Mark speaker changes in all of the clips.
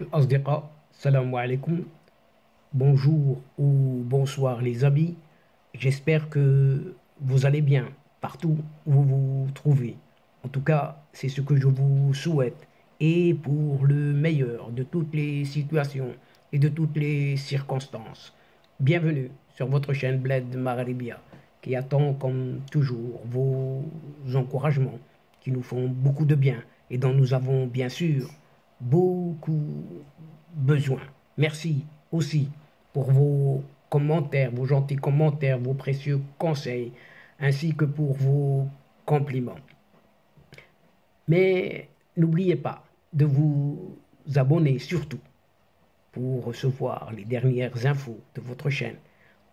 Speaker 1: الأصدقاء salam alaikum, bonjour ou bonsoir les amis, j'espère que vous allez bien partout où vous vous trouvez. En tout cas, c'est ce que je vous souhaite et pour le meilleur de toutes les situations et de toutes les circonstances. Bienvenue sur votre chaîne Bled Maghribia qui attend comme toujours vos encouragements qui nous font beaucoup de bien et dont nous avons bien sûr beaucoup besoin. Merci aussi pour vos commentaires, vos gentils commentaires, vos précieux conseils, ainsi que pour vos compliments. Mais n'oubliez pas de vous abonner surtout pour recevoir les dernières infos de votre chaîne,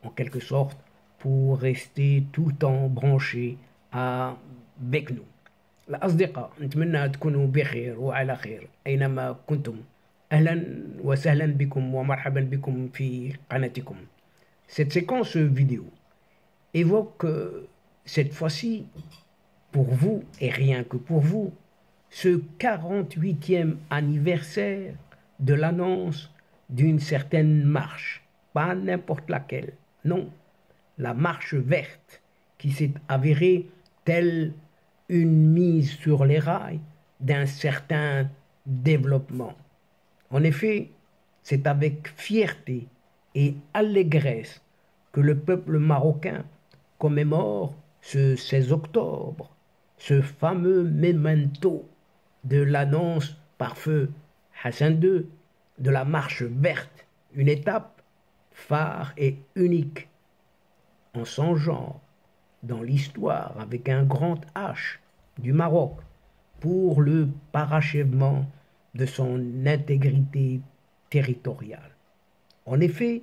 Speaker 1: en quelque sorte pour rester tout le temps branché avec nous. الأصدقاء نتمنى تكونوا بخير وعلى خير أينما كنتم. أهلا وسهلا بكم ومرحبا بكم في قناتكم. Cette séquence vidéo évoque cette fois-ci pour vous et rien que pour vous ce 48e anniversaire de l'annonce d'une certaine marche, pas n'importe laquelle, non, la marche verte qui s'est avérée telle une mise sur les rails d'un certain développement. En effet, c'est avec fierté et allégresse que le peuple marocain commémore ce 16 octobre, ce fameux memento de l'annonce par feu Hassan II de la marche verte, une étape phare et unique en son genre dans l'histoire avec un grand H du Maroc pour le parachèvement de son intégrité territoriale. En effet,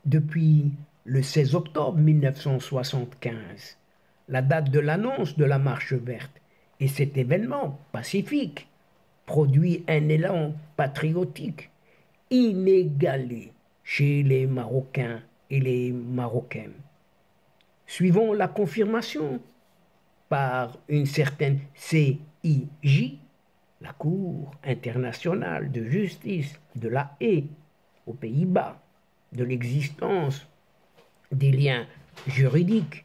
Speaker 1: depuis le 16 octobre 1975, la date de l'annonce de la marche verte et cet événement pacifique produit un élan patriotique inégalé chez les Marocains et les Marocaines. Suivant la confirmation par une certaine CIJ, la Cour internationale de justice de la Haye aux Pays-Bas, de l'existence des liens juridiques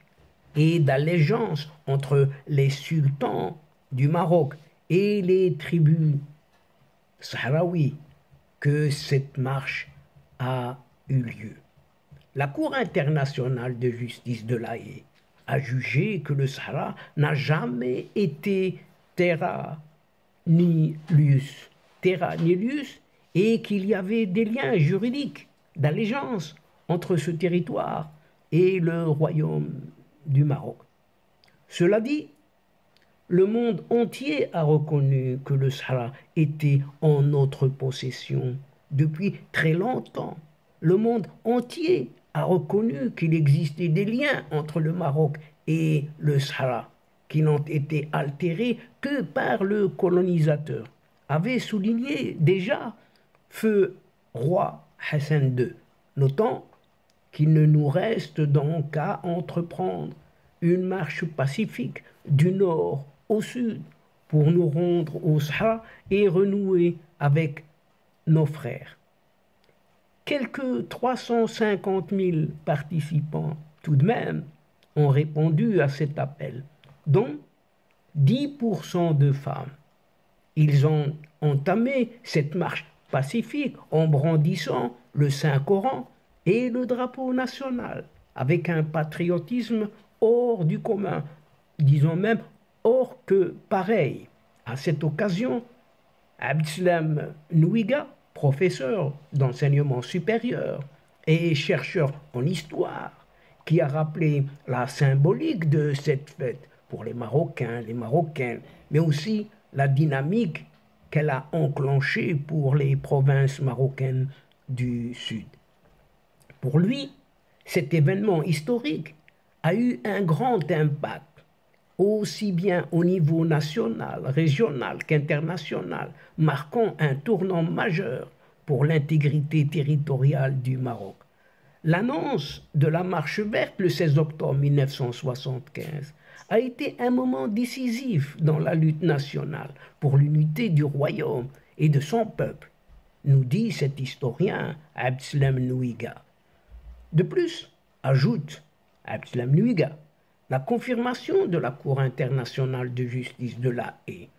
Speaker 1: et d'allégeance entre les sultans du Maroc et les tribus sahraouis, que cette marche a eu lieu. La Cour internationale de justice de la Haye a jugé que le Sahara n'a jamais été terra ni lius, et qu'il y avait des liens juridiques d'allégeance entre ce territoire et le royaume du Maroc. Cela dit, le monde entier a reconnu que le Sahara était en notre possession depuis très longtemps. Le monde entier a reconnu qu'il existait des liens entre le Maroc et le Sahara qui n'ont été altérés que par le colonisateur, avait souligné déjà feu roi Hassan II, notant qu'il ne nous reste donc qu'à entreprendre une marche pacifique du nord au sud pour nous rendre au Sahara et renouer avec nos frères. Quelques 350 000 participants, tout de même, ont répondu à cet appel, dont 10% de femmes. Ils ont entamé cette marche pacifique en brandissant le Saint-Coran et le drapeau national, avec un patriotisme hors du commun, disons même hors que pareil. À cette occasion, Abdeslam Nouiga, professeur d'enseignement supérieur et chercheur en histoire, qui a rappelé la symbolique de cette fête pour les Marocains, les Marocaines, mais aussi la dynamique qu'elle a enclenchée pour les provinces marocaines du Sud. Pour lui, cet événement historique a eu un grand impact, aussi bien au niveau national, régional qu'international, marquant un tournant majeur pour l'intégrité territoriale du Maroc. L'annonce de la marche verte le 16 octobre 1975 a été un moment décisif dans la lutte nationale pour l'unité du royaume et de son peuple. nous dit cet historien Abdeslam Nouiga. De plus, ajoute Abdeslam Nouiga, la confirmation de la Cour internationale de justice de La Haye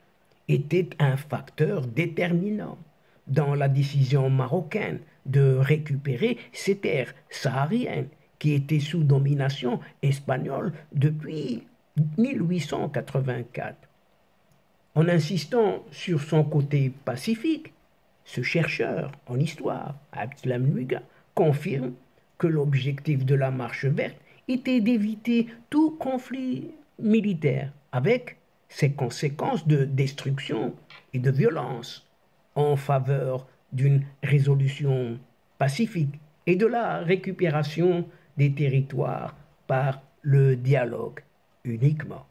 Speaker 1: était un facteur déterminant dans la décision marocaine de récupérer ces terres sahariennes qui étaient sous domination espagnole depuis 1884. En insistant sur son côté pacifique, ce chercheur en histoire, Abdeslam Nouiga, confirme que l'objectif de la marche verte était d'éviter tout conflit militaire avec ses conséquences de destruction et de violence en faveur d'une résolution pacifique et de la récupération des territoires par le dialogue uniquement.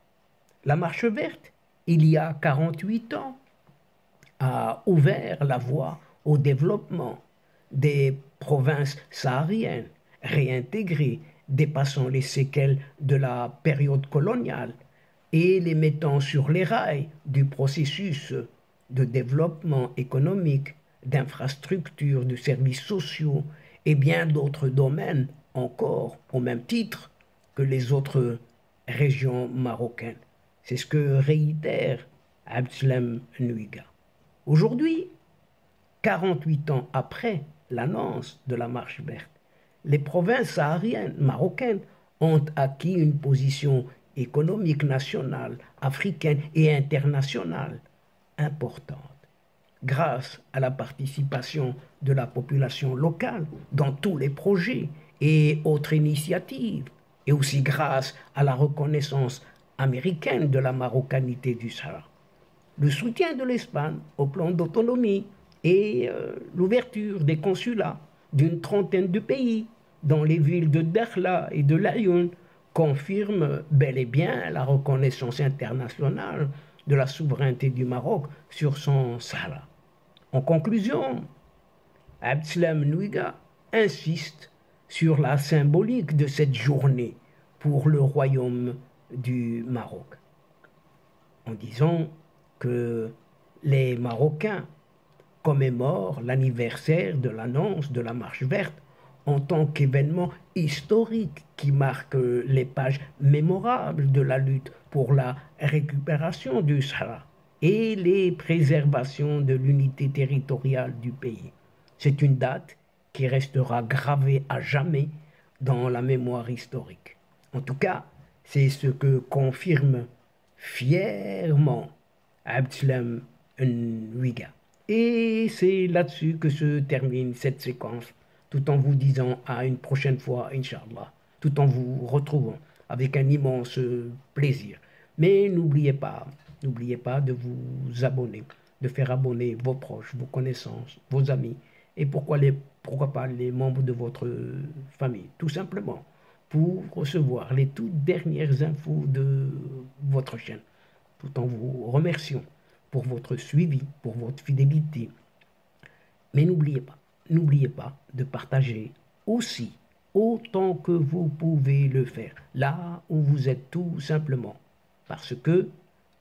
Speaker 1: La marche verte, il y a 48 ans, a ouvert la voie au développement des provinces sahariennes réintégrées, dépassant les séquelles de la période coloniale et les mettant sur les rails du processus de développement économique, d'infrastructures, de services sociaux et bien d'autres domaines encore au même titre que les autres régions marocaines. C'est ce que réitère Abdeslam Nouiga. Aujourd'hui, 48 ans après l'annonce de la marche verte, les provinces sahariennes marocaines ont acquis une position économique nationale, africaine et internationale importante. Grâce à la participation de la population locale dans tous les projets et autres initiatives, et aussi grâce à la reconnaissance américaine de la marocanité du Sahara. Le soutien de l'Espagne au plan d'autonomie et l'ouverture des consulats d'une trentaine de pays dans les villes de Dakhla et de Laayoune confirment bel et bien la reconnaissance internationale de la souveraineté du Maroc sur son Sahara. En conclusion, Abdeslam Nouiga insiste sur la symbolique de cette journée pour le royaume du Maroc, en disant que les Marocains commémorent l'anniversaire de l'annonce de la marche verte en tant qu'événement historique qui marque les pages mémorables de la lutte pour la récupération du Sahara et les préservations de l'unité territoriale du pays. C'est une date qui restera gravée à jamais dans la mémoire historique. En tout cas, c'est ce que confirme fièrement Abdeslam Nouiga. Et c'est là-dessus que se termine cette séquence, tout en vous disant à une prochaine fois, Inch'Allah, tout en vous retrouvant avec un immense plaisir. Mais n'oubliez pas de vous abonner, de faire abonner vos proches, vos connaissances, vos amis, et pourquoi pas les membres de votre famille, tout simplement, pour recevoir les toutes dernières infos de votre chaîne, tout en vous remerciant pour votre suivi, pour votre fidélité. Mais n'oubliez pas de partager aussi autant que vous pouvez le faire, là où vous êtes tout simplement, parce que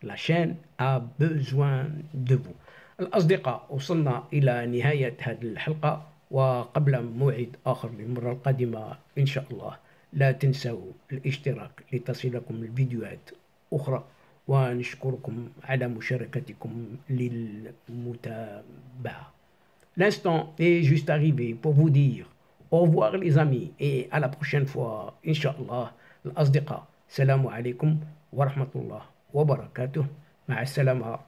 Speaker 1: la chaîne a besoin de vous. الأصدقاء وصلنا إلى نهاية هذه الحلقة، وقبل موعد آخر للمرة القادمة إن شاء الله لا تنسوا الاشتراك لتصلكم الفيديوهات أخرى، ونشكركم على مشاركتكم للمتابعة. L'instant est juste arrivé pour vous dire au revoir les amis et à la prochaine fois Inch'Allah. الأصدقاء السلام عليكم ورحمة الله وبركاته. مع السلامة.